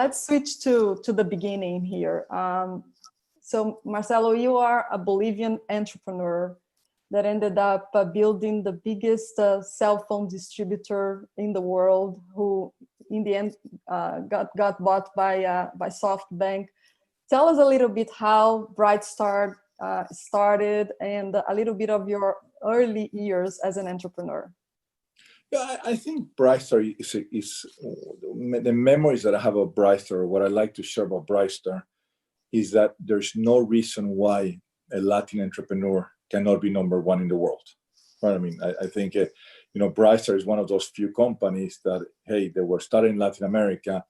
Let's switch to the beginning here. So Marcelo, you are a Bolivian entrepreneur that ended up building the biggest cell phone distributor in the world, who in the end got bought by SoftBank. Tell us a little bit how Bright Start started and a little bit of your early years as an entrepreneur. Yeah, I think Bright Start is the memories that I have of Bright Start, or what I like to share about Bright Start, is that there's no reason why a Latin entrepreneur cannot be number one in the world, right? I mean, I think, Bright Start is one of those few companies that, hey, they were started in Latin America,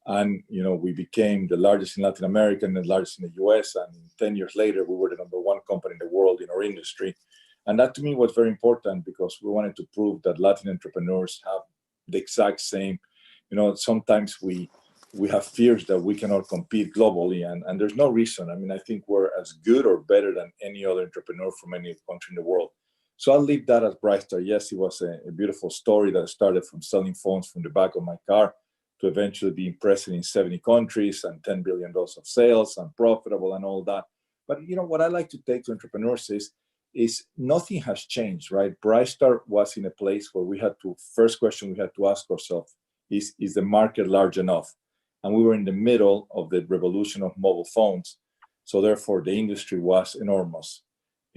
and, we became the largest in Latin America and the largest in the US, and 10 years later, we were the number one company in the world in our industry. And that to me was very important, because we wanted to prove that Latin entrepreneurs have the exact same, sometimes we have fears that we cannot compete globally, and there's no reason. I mean, I think we're as good or better than any other entrepreneur from any country in the world. So I'll leave that as Bright Start. Yes, it was a beautiful story that started from selling phones from the back of my car to eventually being present in 70 countries and $10 billion of sales and profitable and all that. But what I like to take to entrepreneurs is nothing has changed, right? Bright Start was in a place where first question we had to ask ourselves is the market large enough? And we were in the middle of the revolution of mobile phones. So therefore, the industry was enormous.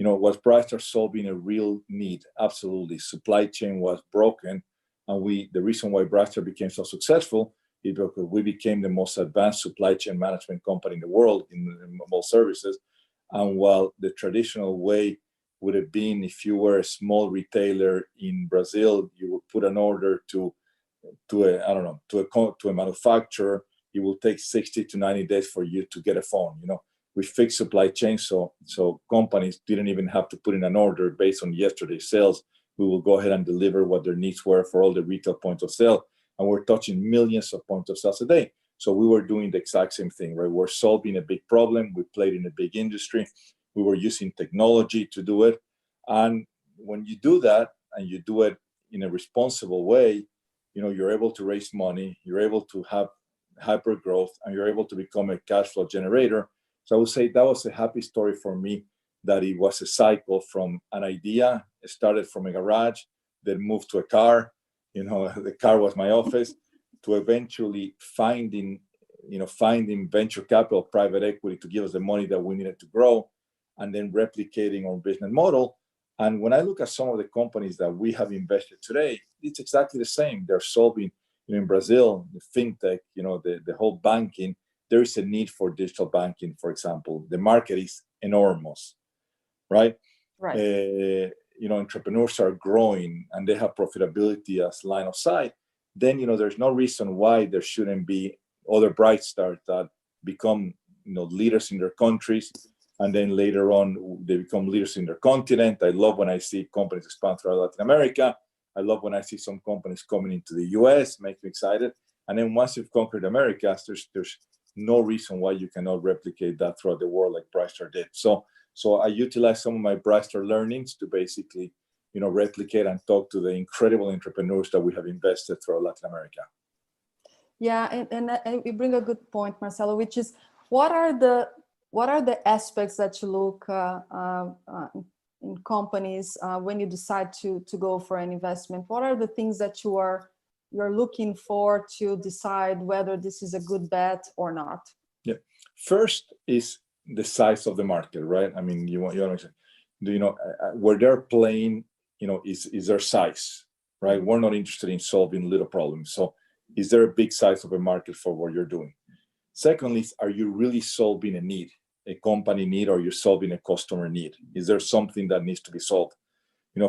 Was Bright Start solving a real need? Absolutely. Supply chain was broken. And the reason why Bright Start became so successful is because we became the most advanced supply chain management company in the world in mobile services. And while the traditional way would have been, if you were a small retailer in Brazil, you would put an order to a manufacturer, it will take 60 to 90 days for you to get a phone. We fixed supply chain, so companies didn't even have to put in an order based on yesterday's sales. We will go ahead and deliver what their needs were for all the retail points of sale, and we're touching millions of points of sales a day. So we were doing the exact same thing, right? We're solving a big problem. We played in a big industry. We were using technology to do it, and when you do that and you do it in a responsible way, you're able to raise money, you're able to have hyper growth, and you're able to become a cash flow generator. So I would say that was a happy story for me, that it was a cycle from an idea. It started from a garage, then moved to a car. The car was my office, to eventually finding venture capital, private equity to give us the money that we needed to grow, and then replicating our business model. And when I look at some of the companies that we have invested today, it's exactly the same. They're solving, in Brazil, the fintech, the whole banking, there is a need for digital banking, for example. The market is enormous, right? Right. Entrepreneurs are growing and they have profitability as line of sight. Then, there's no reason why there shouldn't be other Bright Start that become, leaders in their countries. And then later on, they become leaders in their continent. I love when I see companies expand throughout Latin America. I love when I see some companies coming into the US, makes me excited. And then once you've conquered America, there's no reason why you cannot replicate that throughout the world like Bright Start did. So I utilize some of my Bright Start learnings to basically, replicate and talk to the incredible entrepreneurs that we have invested throughout Latin America. Yeah, and you bring a good point, Marcelo, which is what are the aspects that you look in companies when you decide to go for an investment? What are the things that you're looking for to decide whether this is a good bet or not? Yeah, first is the size of the market, right? I mean, you want to where they're playing, is their size, right? We're not interested in solving little problems. So is there a big size of a market for what you're doing? Secondly, are you really solving a need, a company need, or you're solving a customer need? Is there something that needs to be solved?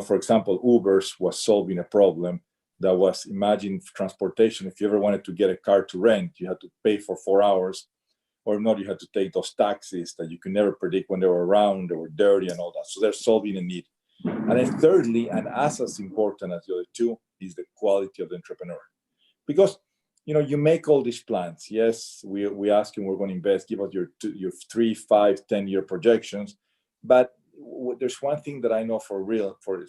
For example, Uber's was solving a problem that was, imagine transportation. If you ever wanted to get a car to rent, you had to pay for 4 hours, or not, you had to take those taxis that you could never predict when they were around, they were dirty and all that. So they're solving a need. And then thirdly, and as important as the other two, is the quality of the entrepreneur. Because you make all these plans. Yes, we ask you, we're going to invest, give us your 3, 5, 10-year projections. But there's one thing that I know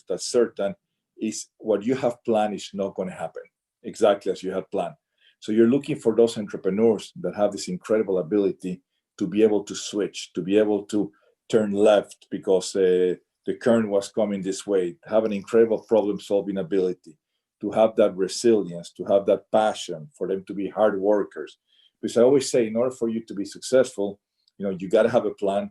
that's certain, is what you have planned is not going to happen exactly as you had planned. So you're looking for those entrepreneurs that have this incredible ability to be able to switch, to be able to turn left because the current was coming this way, have an incredible problem-solving ability, to have that resilience, to have that passion, for them to be hard workers. Because I always say, in order for you to be successful, you got to have a plan,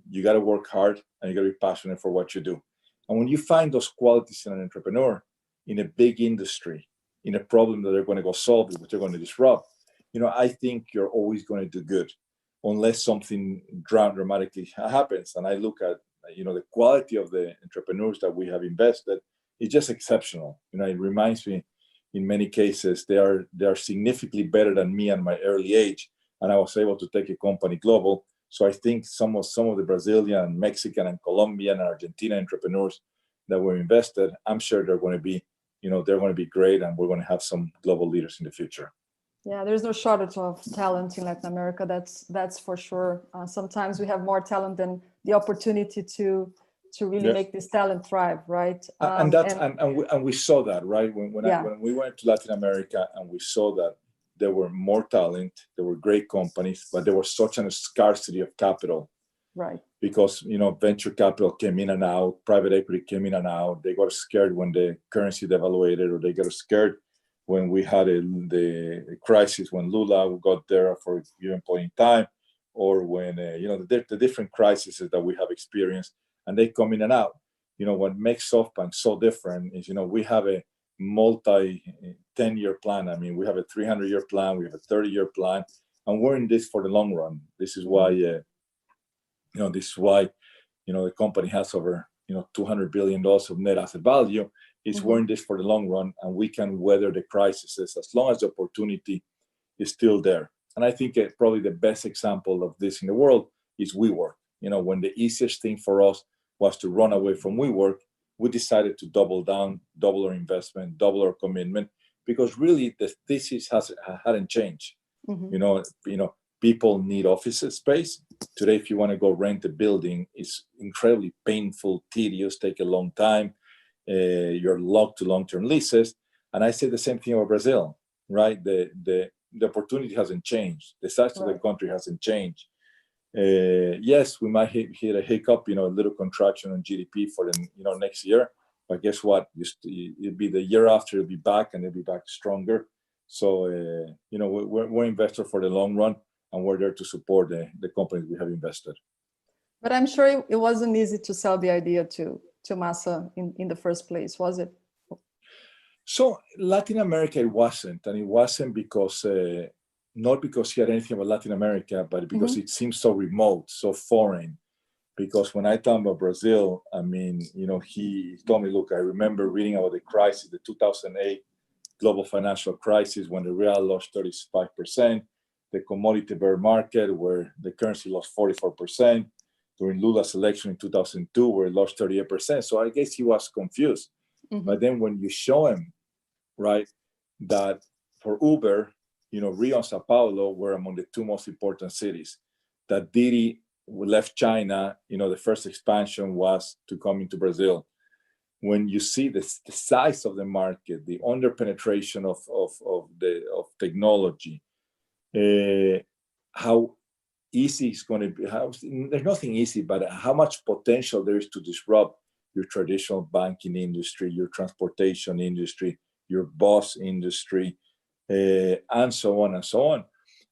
you got to work hard, and you got to be passionate for what you do. And when you find those qualities in an entrepreneur, in a big industry, in a problem that they're going to go solve, which they're going to disrupt, I think you're always going to do good, unless something dramatically happens. And I look at, the quality of the entrepreneurs that we have invested is just exceptional. It reminds me, in many cases, they are significantly better than me at my early age, and I was able to take a company global. So I think some of the Brazilian, Mexican, and Colombian and Argentina entrepreneurs that were invested, I'm sure they're going to be, they're going to be great, and we're going to have some global leaders in the future. Yeah, there's no shortage of talent in Latin America. That's for sure. Sometimes we have more talent than the opportunity to really make this talent thrive, right? And we saw that, right? When we went to Latin America, and we saw that there were more talent, there were great companies, but there was such a scarcity of capital. Right. Because, venture capital came in and out, private equity came in and out. They got scared when the currency devaluated, or they got scared when we had the crisis, when Lula got there for a given point in time, or when, the different crises that we have experienced, and they come in and out. What makes SoftBank so different is, we have a multi-10-year plan. I mean, we have a 300-year plan, we have a 30-year plan, and we're in this for the long run. This is why, the company has over, $200 billion of net asset value. It's we're in this for the long run, and we can weather the crises as long as the opportunity is still there. And I think probably the best example of this in the world is WeWork. When the easiest thing for us was to run away from WeWork, we decided to double down, double our investment, double our commitment, because really the thesis hadn't changed. People need office space. Today, if you want to go rent a building, it's incredibly painful, tedious, take a long time. You're locked to long-term leases. And I say the same thing about Brazil, right? The opportunity hasn't changed. The size of the country hasn't changed. Yes, we might hit a hiccup, a little contraction on GDP for the next year. But guess what? It'll be the year after, it'll be back, and it'll be back stronger. So, we're investors for the long run, and we're there to support the companies we have invested. But I'm sure it wasn't easy to sell the idea to Massa in the first place, was it? So Latin America, it wasn't. And it wasn't because, not because he had anything about Latin America, but because it seems so remote, so foreign. Because when I talk about Brazil, I mean, he told me, look, I remember reading about the crisis, the 2008 global financial crisis, when the real lost 35%, the commodity bear market, where the currency lost 44%, during Lula's election in 2002, where it lost 38%. So I guess he was confused. But then when you show him, right, that for Uber, Rio and Sao Paulo were among the two most important cities, that Didi left China, the first expansion was to come into Brazil. When you see the size of the market, the under-penetration of technology, how easy it's going to be, there's nothing easy, but how much potential there is to disrupt your traditional banking industry, your transportation industry, your bus industry, and so on and so on.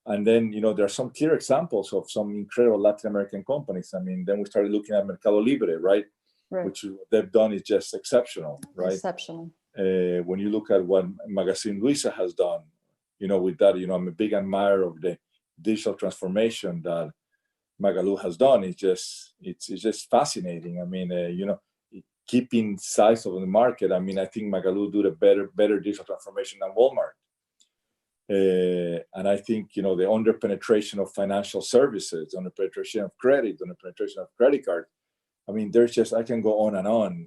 And then, there are some clear examples of some incredible Latin American companies. I mean, then we started looking at Mercado Libre, right? Which they've done is just exceptional, right? Exceptional. When you look at what Magazine Luiza has done, with that, I'm a big admirer of the digital transformation that Magalu has done. It's just fascinating. I mean, keeping size of the market. I mean, I think Magalu do a better digital transformation than Walmart. And I think, the under-penetration of financial services, under-penetration of credit, under-penetration of credit card. I mean, I can go on and on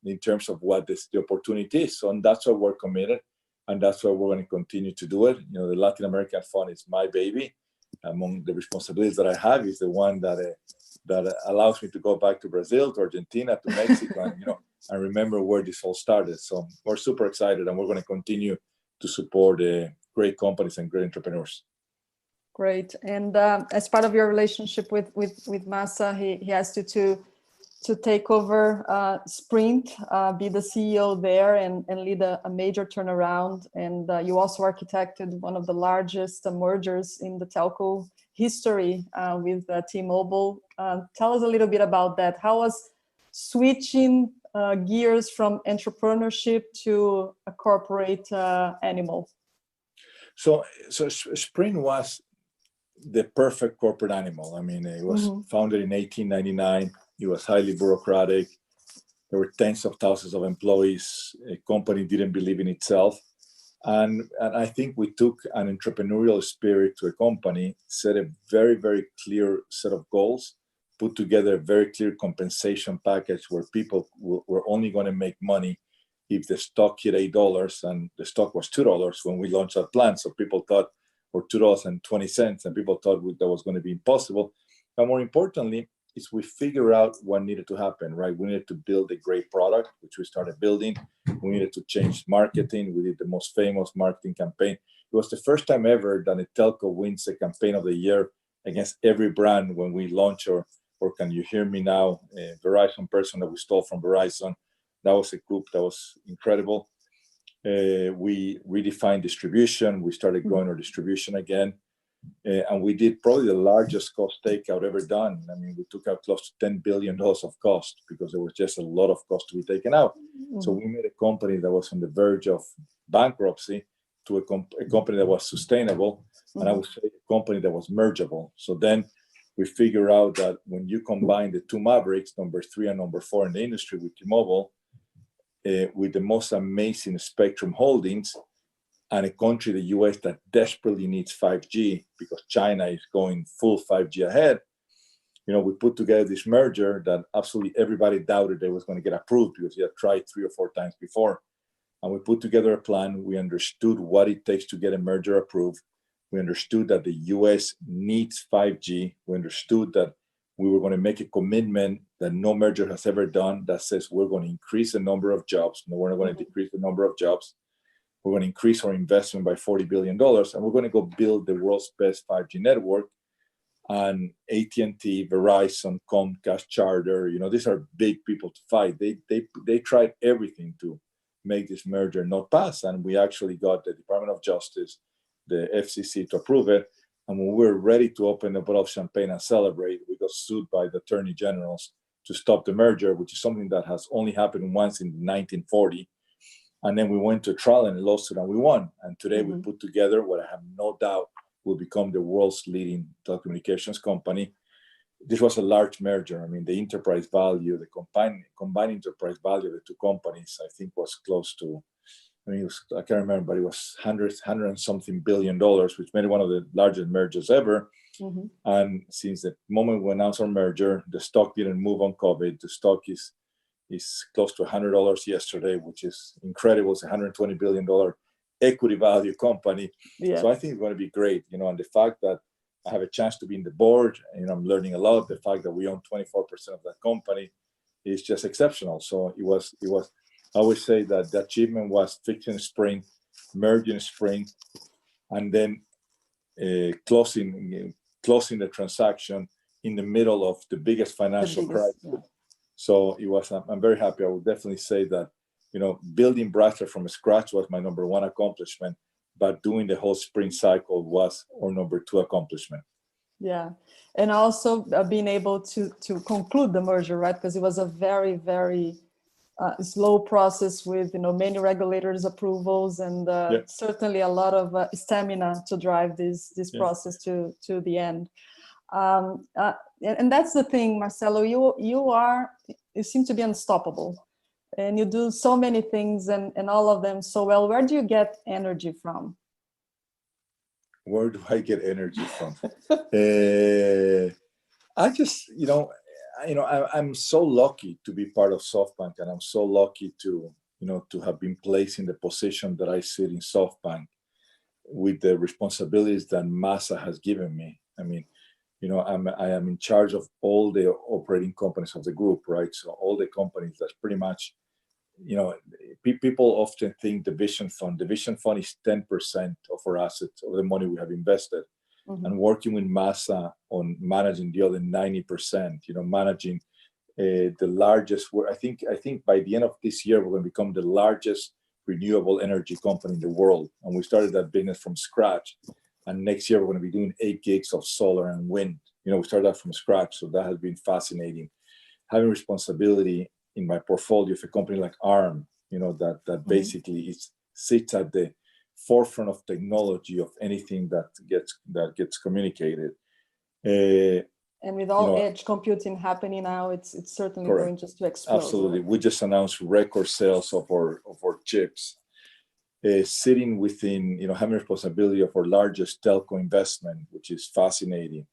in terms of what the opportunity is. So, and that's why we're committed, and that's why we're going to continue to do it. The Latin American Fund is my baby. Among the responsibilities that I have is the one that allows me to go back to Brazil, to Argentina, to Mexico, and, remember where this all started. So we're super excited, and we're going to continue to support great companies and great entrepreneurs. Great. And as part of your relationship with Masa, he asked you to take over Sprint, be the CEO there and lead a major turnaround. And you also architected one of the largest mergers in the telco history with T-Mobile. Tell us a little bit about that. How was switching gears from entrepreneurship to a corporate animal? So Sprint was the perfect corporate animal. I mean, it was founded in 1899. It was highly bureaucratic. There were tens of thousands of employees. A company didn't believe in itself. And I think we took an entrepreneurial spirit to a company, set a very, very clear set of goals, put together a very clear compensation package where people were only going to make money if the stock hit $8, and the stock was $2 when we launched our plan. So people thought, or $2.20, and people thought that was going to be impossible. But more importantly, is we figure out what needed to happen, right? We needed to build a great product, which we started building. We needed to change marketing. We did the most famous marketing campaign. It was the first time ever that a telco wins a campaign of the year against every brand when we launch or Can You Hear Me Now, a Verizon person that we stole from Verizon. That was a group that was incredible. We redefined distribution. We started growing our distribution again. And we did probably the largest cost takeout ever done. I mean, we took out close to $10 billion of cost because there was just a lot of cost to be taken out. So we made a company that was on the verge of bankruptcy to a company that was sustainable. And I would say a company that was mergeable. So then we figure out that when you combine the two Mavericks, number 3 and number 4 in the industry with T-Mobile, with the most amazing spectrum holdings, and a country, the US, that desperately needs 5G because China is going full 5G ahead, we put together this merger that absolutely everybody doubted it was going to get approved because he had tried 3 or 4 times before. And we put together a plan. We understood what it takes to get a merger approved. We understood that the US needs 5G. We understood that we were going to make a commitment that no merger has ever done that says we're going to increase the number of jobs. No, we're not going to decrease the number of jobs. We're going to increase our investment by $40 billion, and we're going to go build the world's best 5G network. And AT&T, Verizon, Comcast, Charter, these are big people to fight. They tried everything to make this merger not pass, and we actually got the Department of Justice, the FCC, to approve it. And when we were ready to open a bottle of champagne and celebrate, we got sued by the attorney generals to stop the merger, which is something that has only happened once in 1940. And then we went to trial and a lawsuit, and we won. And today we put together what I have no doubt will become the world's leading telecommunications company. This was a large merger. I mean, the enterprise value, the combined enterprise value of the two companies, I think was close to, I can't remember, but it was $100 and something billion, which made it one of the largest mergers ever. And since the moment we announced our merger, the stock didn't move on COVID. The stock is close to $100 yesterday, which is incredible. It's a $120 billion equity value company. Yeah. So I think it's going to be great, and the fact that I have a chance to be in the board, I'm learning a lot. The fact that we own 24% of that company is just exceptional. So it was. I always say that the achievement was fixing Sprint, merging Sprint, and then closing the transaction in the middle of the biggest financial crisis. Yeah. So it was. I'm very happy. I would definitely say that building Brightler from scratch was my number 1 accomplishment, but doing the whole Sprint cycle was our number 2 accomplishment. Yeah, and also being able to conclude the merger, right? Because it was a very, very slow process with many regulators' approvals and certainly a lot of stamina to drive this process to the end. And that's the thing, Marcelo. You seem to be unstoppable, and you do so many things and all of them so well. Where do you get energy from? Where do I get energy from? I just, I'm so lucky to be part of SoftBank, and I'm so lucky to have been placed in the position that I sit in SoftBank with the responsibilities that Masa has given me. I mean, I am in charge of all the operating companies of the group, right? So all the companies, that's pretty much people often think the vision fund is 10% of our assets, of the money we have invested. And working with Masa on managing the other 90%, managing the largest, I think by the end of this year, we're going to become the largest renewable energy company in the world. And we started that business from scratch. And next year, we're going to be doing 8 gigs of solar and wind. We started that from scratch. So that has been fascinating. Having responsibility in my portfolio of a company like ARM, that basically sits at the forefront of technology of anything that gets communicated. And with all edge computing happening now, it's certainly correct. going just to explode. Absolutely. We just announced record sales of our chips. Sitting within, having responsibility of our largest telco investment, which is fascinating.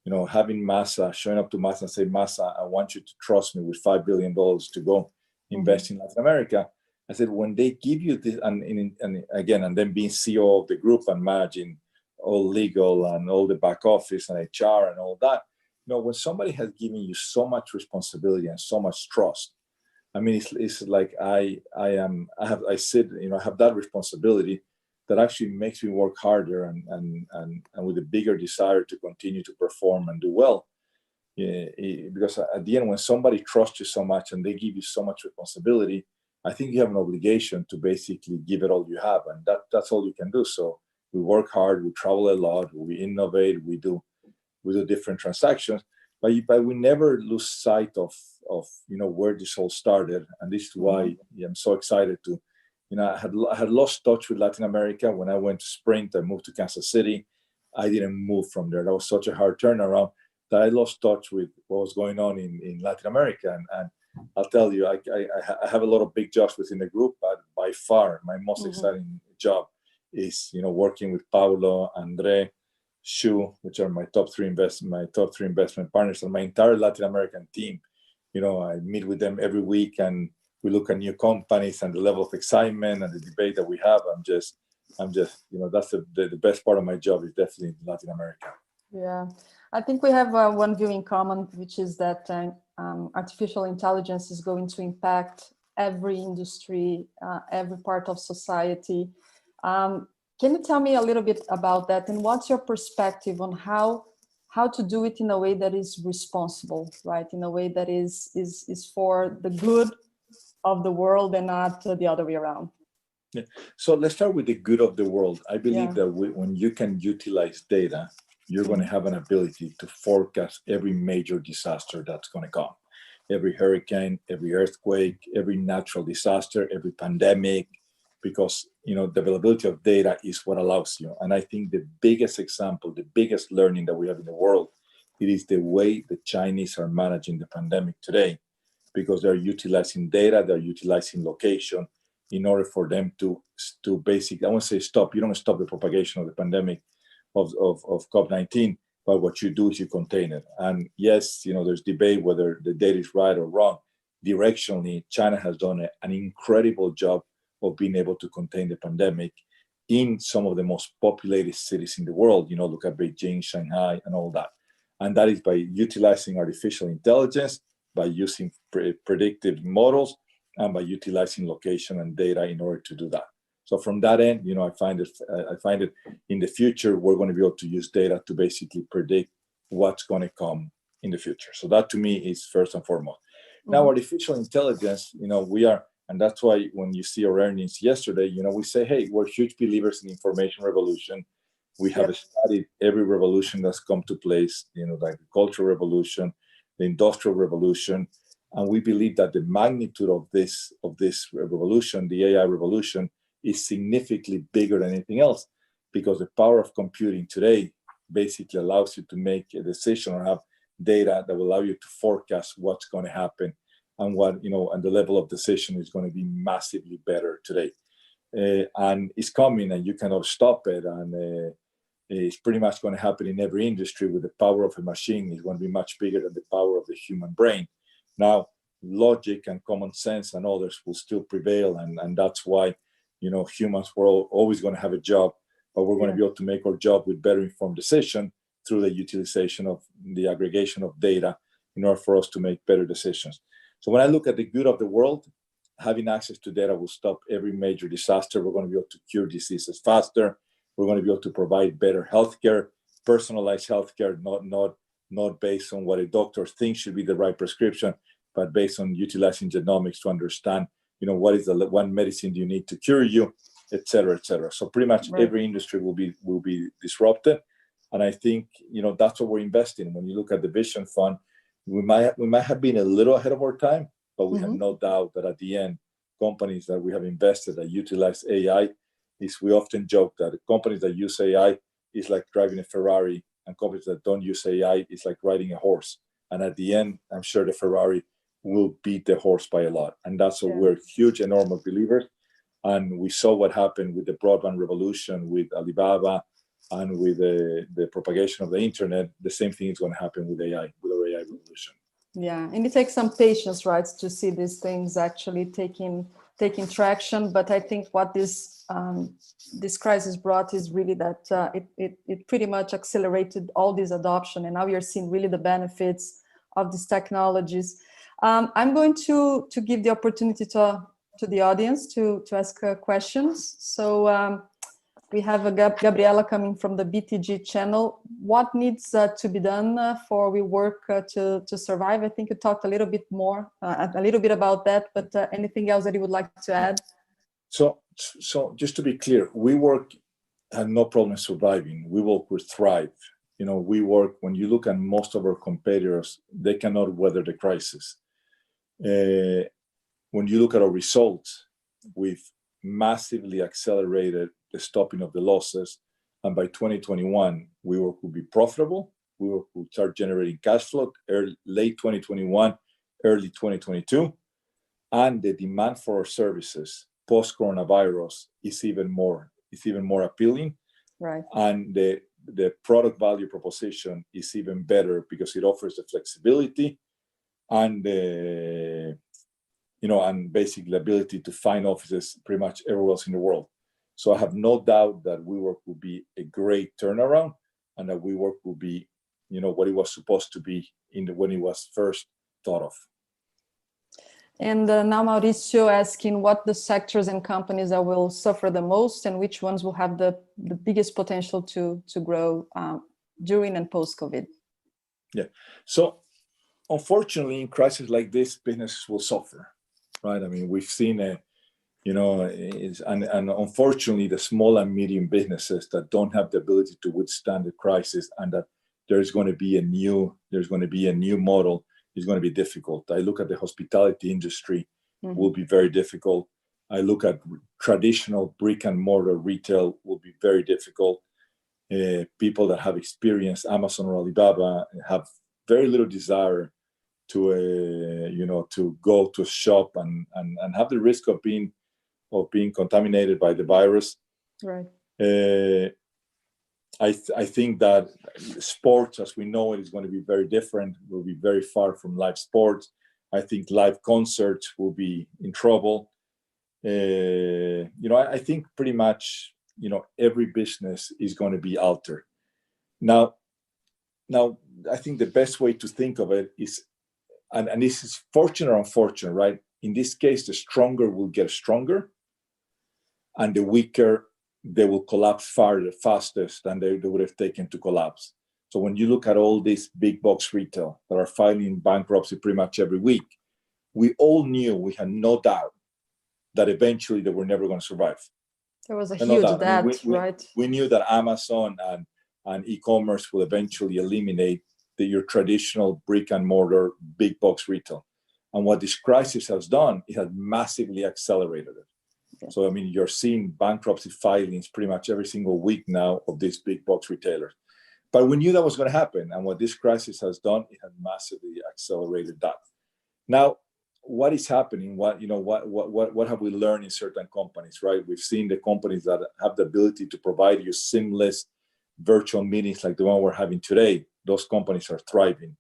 Having Masa, showing up to Masa and say, Masa, I want you to trust me with $5 billion to go invest in Latin America. I said, when they give you this, and then being CEO of the group and managing all legal and all the back office and HR and all that, when somebody has given you so much responsibility and so much trust, I mean, it's like I have that responsibility that actually makes me work harder and with a bigger desire to continue to perform and do well. Because at the end, when somebody trusts you so much and they give you so much responsibility, I think you have an obligation to basically give it all you have, and that's all you can do. So we work hard, we travel a lot, we innovate, we do different transactions, but we never lose sight of where this all started, and this is why I'm so excited to. I had lost touch with Latin America when I went to Sprint. I moved to Kansas City. I didn't move from there. That was such a hard turnaround that I lost touch with what was going on in Latin America. And I'll tell you, I have a lot of big jobs within the group, but by far my most exciting job is working with Paula, Andre, Shu, which are my top three investment partners, and my entire Latin American team. I meet with them every week, and we look at new companies and the level of excitement and the debate that we have. I'm just that's the best part of my job is definitely Latin America. Yeah, I think we have one view in common, which is that artificial intelligence is going to impact every industry, every part of society. Can you tell me a little bit about that, and what's your perspective on how to do it in a way that is responsible, right? In a way that is for the good of the world and not the other way around. Yeah. So let's start with the good of the world. I believe that when you can utilize data, you're going to have an ability to forecast every major disaster that's going to come. Every hurricane, every earthquake, every natural disaster, every pandemic, because the availability of data is what allows you. And I think the biggest example, the biggest learning that we have in the world, it is the way the Chinese are managing the pandemic today, because they're utilizing data, they're utilizing location in order for them to basically, I won't say stop. You don't stop the propagation of the pandemic of COVID-19, but what you do is you contain it. And yes, there's debate whether the data is right or wrong. Directionally, China has done an incredible job of being able to contain the pandemic in some of the most populated cities in the world. Look at Beijing, Shanghai, and all that. And that is by utilizing artificial intelligence, by using predictive models, and by utilizing location and data in order to do that. So from that end, I find it in the future, we're going to be able to use data to basically predict what's going to come in the future. So that to me is first and foremost. Now, artificial intelligence, we are, and that's why when you see our earnings yesterday, we say, hey, we're huge believers in information revolution. We have studied every revolution that's come to place, the agricultural revolution, the industrial revolution. And we believe that the magnitude of this revolution, the AI revolution, is significantly bigger than anything else, because the power of computing today basically allows you to make a decision or have data that will allow you to forecast what's going to happen and and the level of decision is going to be massively better today. And it's coming and you cannot stop it. And it's pretty much going to happen in every industry. With the power of a machine is going to be much bigger than the power of the human brain. Now, logic and common sense and others will still prevail. And that's why, humans were always going to have a job, but we're going to be able to make our job with better informed decision through the utilization of the aggregation of data in order for us to make better decisions. So when I look at the good of the world, having access to data will stop every major disaster. We're going to be able to cure diseases faster. We're going to be able to provide better healthcare, personalized healthcare, not based on what a doctor thinks should be the right prescription, but based on utilizing genomics to understand, what is the one medicine do you need to cure you, et cetera, et cetera. So pretty much every industry will be disrupted. And I think, that's what we're investing in. When you look at the Vision Fund, we might have been a little ahead of our time, but we have no doubt that at the end, companies that we have invested that utilize AI, we often joke that companies that use AI is like driving a Ferrari, and companies that don't use AI is like riding a horse. And at the end, I'm sure the Ferrari will beat the horse by a lot. And that's what we're huge, enormous believers. And we saw what happened with the broadband revolution, with Alibaba, and with the propagation of the internet. The same thing is going to happen with AI, with our AI revolution. Yeah, and it takes some patience, right, to see these things actually taking traction. But I think what this crisis brought is really that it pretty much accelerated all this adoption, and now you're seeing really the benefits of these technologies. I'm going to give the opportunity to the audience to ask questions. So we have a Gabriela coming from the BTG channel. What needs to be done for we work to survive? I think you talked a little bit about that, but anything else that you would like to add? So just to be clear, WeWork had no problem surviving. WeWork will thrive. WeWork, when you look at most of our competitors, they cannot weather the crisis. When you look at our results, we've massively accelerated the stopping of the losses. And by 2021, WeWork will be profitable. WeWork will start generating cash flow late 2021, early 2022. And the demand for our services post-coronavirus is even more appealing. Right. And the product value proposition is even better because it offers the flexibility and and basically the ability to find offices pretty much everywhere else in the world. So I have no doubt that WeWork will be a great turnaround, and that WeWork will be, what it was supposed to be when it was first thought of. And now Mauricio asking what the sectors and companies that will suffer the most, and which ones will have the biggest potential to grow during and post-COVID. Yeah. So unfortunately, in crises like this, businesses will suffer, right? I mean, we've seen and unfortunately, the small and medium businesses that don't have the ability to withstand the crisis, and that there's going to be a new model, is going to be difficult. I look at the hospitality industry, will be very difficult. I look at traditional brick and mortar retail, will be very difficult. People that have experienced Amazon or Alibaba have very little desire to go to a shop and have the risk of being contaminated by the virus. Right. I think that sports, as we know it, is going to be very different. We'll be very far from live sports. I think live concerts will be in trouble. I think pretty much, every business is going to be altered. Now, I think the best way to think of it is, and this is fortunate or unfortunate, right? In this case, the stronger will get stronger, and the weaker, they will collapse fastest than they would have taken to collapse. So when you look at all these big box retail that are filing bankruptcy pretty much every week, we all knew, we had no doubt that eventually they were never going to survive. There was a huge debt, right? We knew that Amazon and e-commerce will eventually eliminate your traditional brick and mortar big box retail. And what this crisis has done, it has massively accelerated it. Okay. So, I mean, you're seeing bankruptcy filings pretty much every single week now of these big box retailers. But we knew that was going to happen. And what this crisis has done, it has massively accelerated that. Now, what is happening? What have we learned in certain companies, right? We've seen the companies that have the ability to provide you seamless virtual meetings like the one we're having today. Those companies are thriving.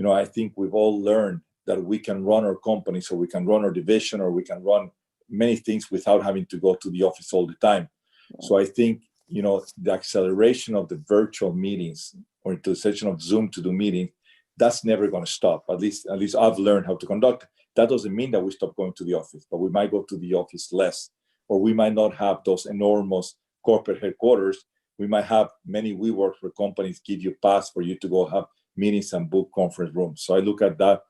I think we've all learned that we can run our company, so we can run our division, or we can run many things without having to go to the office all the time. Yeah. So I think, the acceleration of the virtual meetings or utilization of Zoom to do meetings, that's never going to stop. At least I've learned how to conduct. That doesn't mean that we stop going to the office, but we might go to the office less, or we might not have those enormous corporate headquarters. We might have many WeWorks where companies give you pass for you to go have meetings and book conference rooms. So I look at that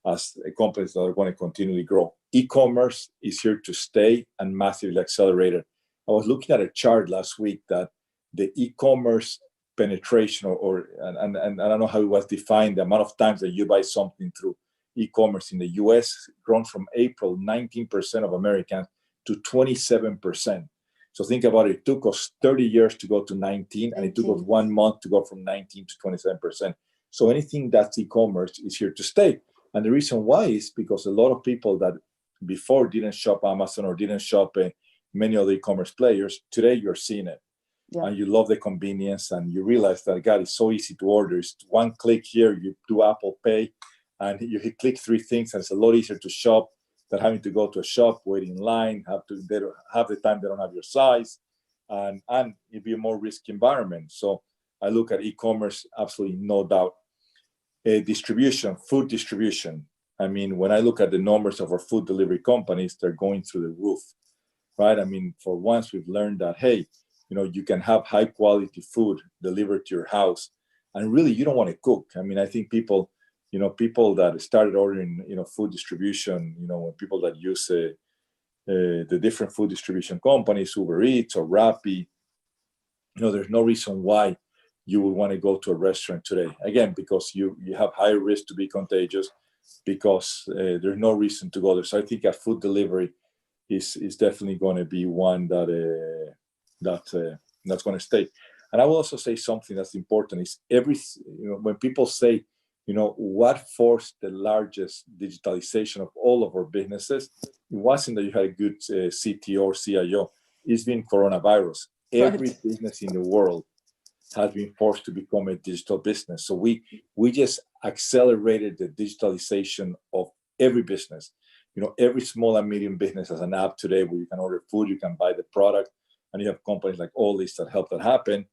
as companies that are going to continually grow. E-commerce is here to stay and massively accelerated. I was looking at a chart last week that the e-commerce penetration, and I don't know how it was defined, the amount of times that you buy something through e-commerce in the US, grown from April 19% of Americans to 27%. So think about it. It took us 30 years to go to 19, and it took us 1 month to go from 19 to 27%. So anything that's e-commerce is here to stay. And the reason why is because a lot of people that before didn't shop Amazon or didn't shop many other e-commerce players, today you're seeing it. Yeah. And you love the convenience, and you realize that, God, it's so easy to order. It's one click here, you do Apple Pay, and you click 3 things, and it's a lot easier to shop than having to go to a shop, wait in line, they don't have the time, they don't have your size, and it'd be a more risky environment. So I look at e-commerce, absolutely no doubt. Distribution, food distribution. I mean, when I look at the numbers of our food delivery companies, they're going through the roof, right? I mean, for once we've learned that, hey, you can have high quality food delivered to your house, and really you don't want to cook. I mean, I think people that started ordering, food distribution, people that use the different food distribution companies, Uber Eats or Rappi, there's no reason why you would want to go to a restaurant today. Again, because you have higher risk to be contagious, because there's no reason to go there. So I think that food delivery is definitely going to be one that's going to stay. And I will also say something that's important is when people say, what forced the largest digitalization of all of our businesses, it wasn't that you had a good CTO or CIO. It's been coronavirus. Every business in the world has been forced to become a digital business. So we just accelerated the digitalization of every business. Every small and medium business has an app today where you can order food, you can buy the product, and you have companies like Allis that help that happen.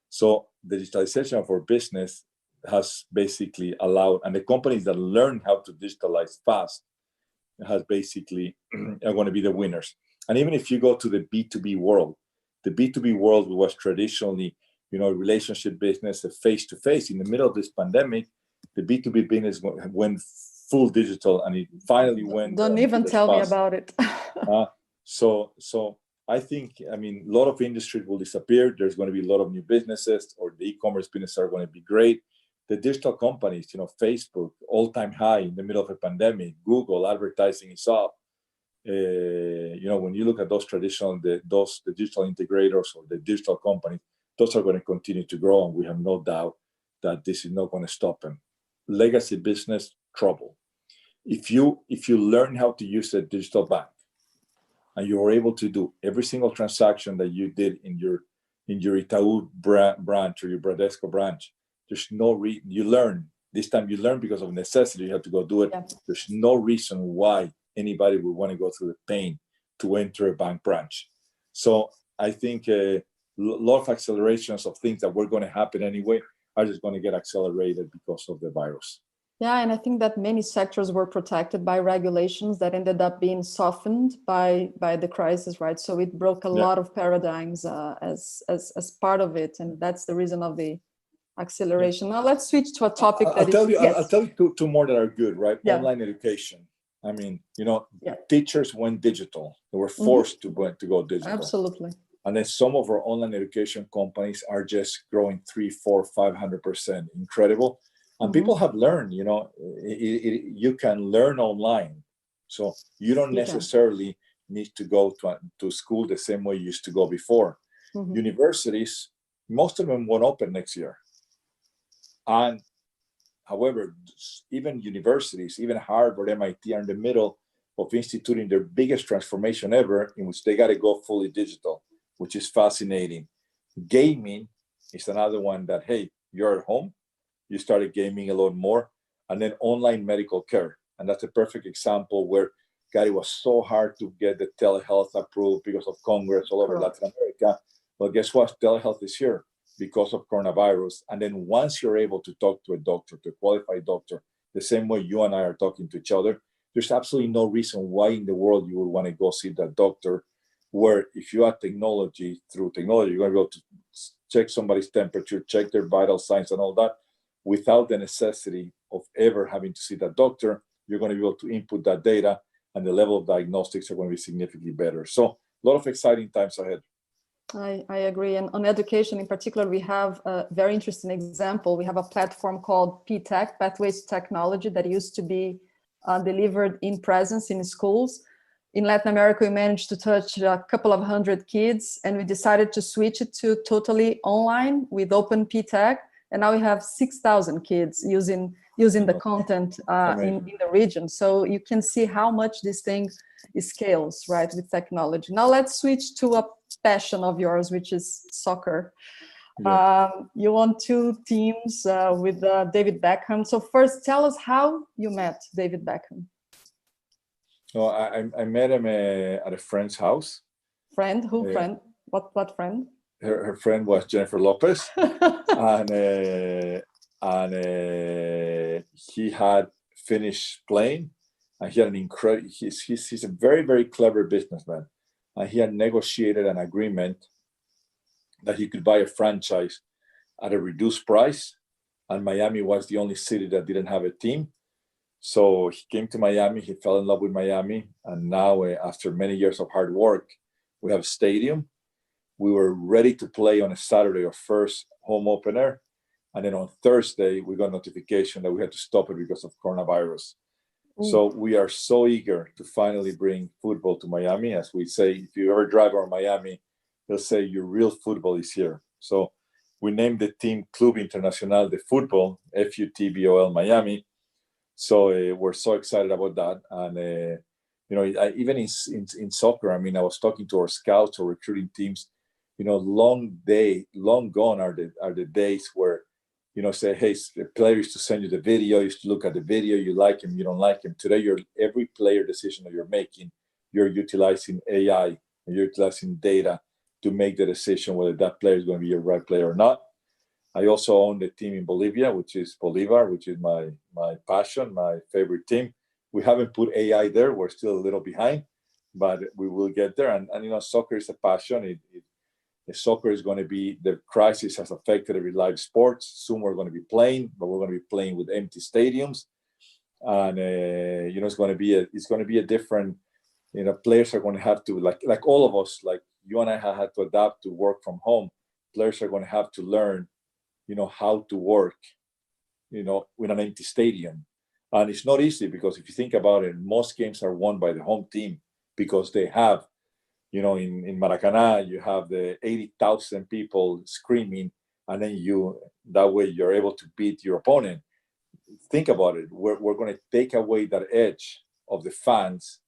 So the digitalization of our business has basically allowed, and the companies that learn how to digitalize fast has basically are going to be the winners. And even if you go to the B2B world, was traditionally, relationship business, a face-to-face. In the middle of this pandemic, the B2B business went full digital, and it finally went. Don't even tell me about it. So I think, a lot of industries will disappear. There's going to be a lot of new businesses, or the e-commerce businesses are going to be great. The digital companies, Facebook, all-time high in the middle of a pandemic. Google advertising is up. When you look at those traditional, the digital integrators or the digital companies, those are going to continue to grow, and we have no doubt that this is not going to stop them. Legacy business, trouble. If you learn how to use a digital bank, and you are able to do every single transaction that you did in your Itaú branch or your Bradesco branch, there's no reason. You learn. This time you learn because of necessity. You have to go do it. Yeah. There's no reason why anybody would want to go through the pain to enter a bank branch. So I think a lot of accelerations of things that were going to happen anyway are just going to get accelerated because of the virus. Yeah, and I think that many sectors were protected by regulations that ended up being softened by the crisis, right? So it broke a lot of paradigms as part of it, and that's the reason of the acceleration. Now let's switch to a topic I'll tell you two more that are good, right? Yeah. Online education. Teachers went digital. They were forced to go digital. Absolutely. And then some of our online education companies are just growing 300%, 400%, 500%. Incredible. And people have learned, you can learn online. So you don't necessarily need to go to school the same way you used to go before. Universities, most of them won't open next year. And however, even universities, even Harvard, MIT are in the middle of instituting their biggest transformation ever, in which they got to go fully digital, which is fascinating. Gaming is another one that, hey, you're at home, you started gaming a lot more. And then online medical care. And that's a perfect example where, God, it was so hard to get the telehealth approved because of Congress all over Latin America. Well, guess what? Telehealth is here. because of coronavirus. And then once you're able to talk to a doctor, to a qualified doctor, the same way you and I are talking to each other, there's absolutely no reason why in the world you would want to go see that doctor, where if you have technology, through technology, you're going to be able to check somebody's temperature, check their vital signs and all that, without the necessity of ever having to see that doctor. You're going to be able to input that data, and the level of diagnostics are going to be significantly better. So a lot of exciting times ahead. I agree. And on education in particular, we have a very interesting example. We have a platform called PTech, Pathways to Technology, that used to be delivered in presence in schools. In Latin America, we managed to touch a couple of hundred kids, and we decided to switch it to totally online with Open PTech. And now we have 6,000 kids using the content in the region. So you can see how much this thing scales, right, with technology. Now let's switch to a passion of yours, which is soccer. Yeah. You won 2 teams with David Beckham. So first, tell us how you met David Beckham. No, I met him at a friend's house. Friend? Who friend? What friend? Her friend was Jennifer Lopez, and he had finished playing, and he had an incredible. He's a very, very clever businessman, and he had negotiated an agreement that he could buy a franchise at a reduced price, and Miami was the only city that didn't have a team. So he came to Miami, he fell in love with Miami, and now after many years of hard work, we have a stadium. We were ready to play on a Saturday, our first home opener, and then on Thursday, we got notification that we had to stop it because of coronavirus. So we are so eager to finally bring football to Miami. As we say, if you ever drive around Miami, they'll say your real football is here. So we named the team Club Internacional de Fútbol, FUTBOL Miami. So we're so excited about that. And, even in soccer, I mean, I was talking to our scouts or recruiting teams, long gone are the days where, say, hey, the player used to send you the video, you used to look at the video, you like him, you don't like him. Today, every player decision that you're making, you're utilizing AI, and you're utilizing data to make the decision whether that player is going to be your right player or not. I also own the team in Bolivia, which is Bolivar, which is my passion, my favorite team. We haven't put AI there. We're still a little behind, but we will get there. And soccer is a passion. Soccer is going to be, the crisis has affected every live sports. Soon we're going to be playing, but we're going to be playing with empty stadiums. And, it's going to be a different, players are going to have to, like all of us, like you and I have had to adapt to work from home. Players are going to have to learn, how to work, with an empty stadium. And it's not easy because if you think about it, most games are won by the home team because they have, in Maracanã, you have the 80,000 people screaming, and then that way you're able to beat your opponent. Think about it. We're going to take away that edge of the fans,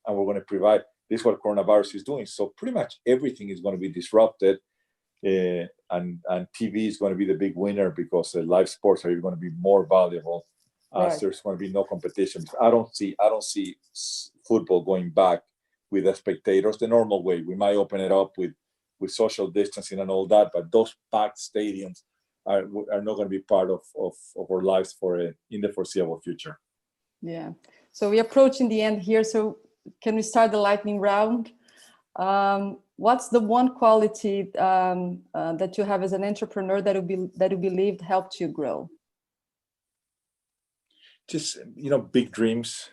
and we're going to provide, this is what coronavirus is doing. So pretty much everything is going to be disrupted. And TV is going to be the big winner because live sports are going to be more valuable as there's going to be no competition. I don't see football going back with the spectators the normal way. We might open it up with social distancing and all that, but those packed stadiums are not going to be part of our lives in the foreseeable future. Yeah. So we're approaching the end here. So can we start the lightning round? What's the one quality that you have as an entrepreneur that you believed helped you grow? Just, big dreams.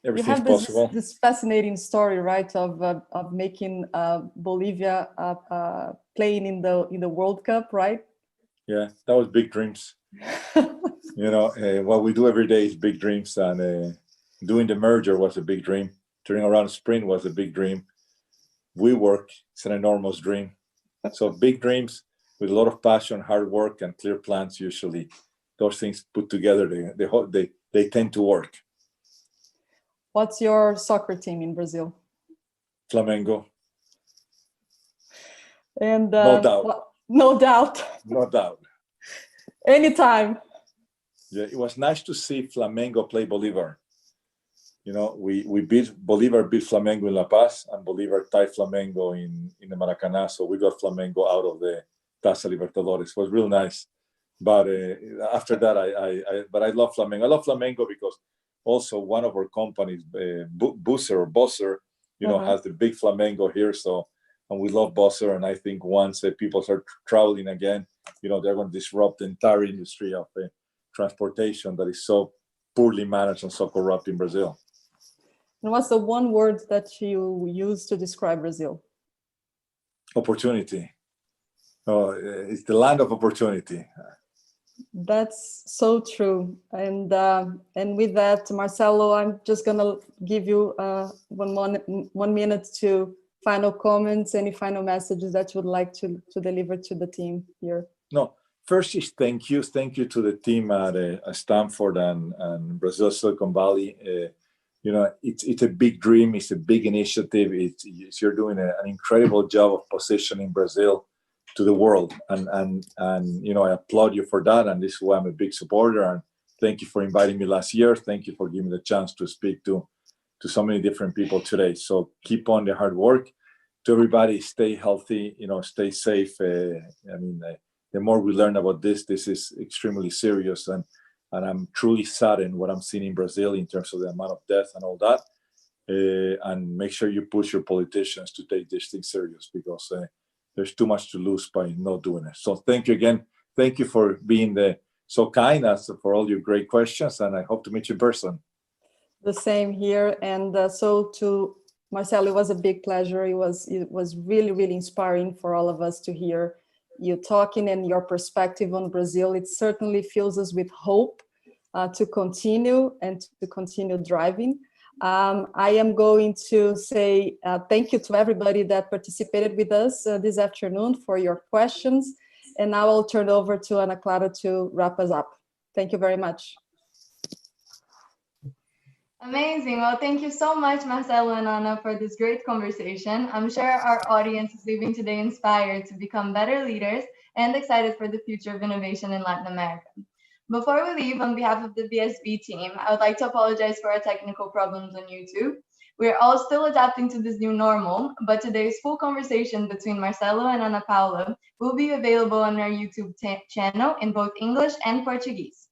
Everything's possible. This fascinating story, right, of making Bolivia playing in the World Cup, right? Yeah, that was big dreams. What we do every day is big dreams, and doing the merger was a big dream. Turning around Sprint was a big dream. WeWork, it's an enormous dream. So big dreams with a lot of passion, hard work, and clear plans. Usually, those things put together, they tend to work. What's your soccer team in Brazil? Flamengo. And no doubt. No doubt. No doubt. Anytime. Yeah, it was nice to see Flamengo play Bolivar. We beat Flamengo in La Paz, and Bolivar tied Flamengo in the Maracanã. So we got Flamengo out of the Taça Libertadores. It was real nice. But after that, but I love Flamengo. I love Flamengo because also one of our companies, Busser, has the big Flamengo here. So, and we love Busser. And I think once people start traveling again, they're going to disrupt the entire industry of transportation that is so poorly managed and so corrupt in Brazil. And what's the one word that you use to describe Brazil? Opportunity. It's the land of opportunity. That's so true. And with that, Marcelo, I'm just going to give you 1 minute to final comments, any final messages that you would like to deliver to the team here. No, first is thank you. Thank you to the team at Stanford and Brazil, Silicon Valley. It's a big dream. It's a big initiative. You're doing an incredible job of positioning Brazil to the world, and I applaud you for that. And this is why I'm a big supporter. And thank you for inviting me last year. Thank you for giving me the chance to speak to so many different people today. So keep on the hard work. To everybody, stay healthy. Stay safe. The more we learn about this is extremely serious, and I'm truly saddened what I'm seeing in Brazil in terms of the amount of death and all that. And make sure you push your politicians to take this thing serious, because there's too much to lose by not doing it. So thank you again. Thank you for being so kind, as for all your great questions, and I hope to meet you in person. The same here. And so to Marcelo, it was a big pleasure. It was really, really inspiring for all of us to hear you talking and your perspective on Brazil. It certainly fills us with hope to continue and to continue driving. I am going to say thank you to everybody that participated with us this afternoon for your questions. And now I'll turn over to Ana Clara to wrap us up. Thank you very much. Amazing. Well, thank you so much, Marcelo and Ana, for this great conversation. I'm sure our audience is leaving today inspired to become better leaders and excited for the future of innovation in Latin America. Before we leave, on behalf of the BSB team, I would like to apologize for our technical problems on YouTube. We're all still adapting to this new normal, but today's full conversation between Marcelo and Ana Paula will be available on our YouTube channel in both English and Portuguese.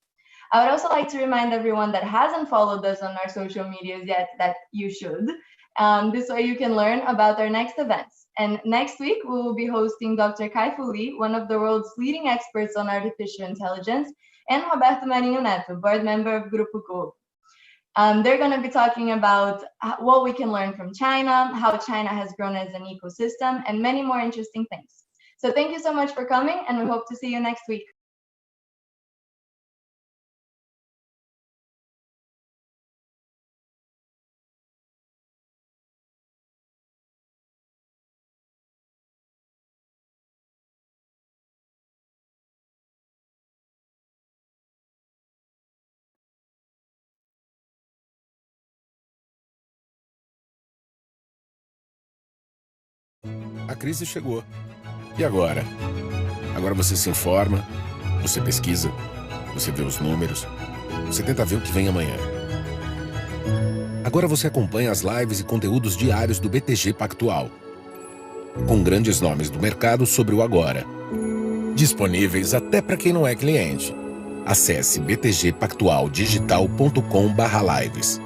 I would also like to remind everyone that hasn't followed us on our social medias yet that you should. This way you can learn about our next events. And next week, we will be hosting Dr. Kai-Fu Lee, one of the world's leading experts on artificial intelligence, and Roberto Marinho Neto, board member of Grupo Globo. They're going to be talking about what we can learn from China, how China has grown as an ecosystem, and many more interesting things. So thank you so much for coming, and we hope to see you next week. A crise chegou. E agora? Agora você se informa, você pesquisa, você vê os números, você tenta ver o que vem amanhã. Agora você acompanha as lives e conteúdos diários do BTG Pactual, com grandes nomes do mercado sobre o agora. Disponíveis até para quem não é cliente. Acesse btgpactualdigital.com/lives.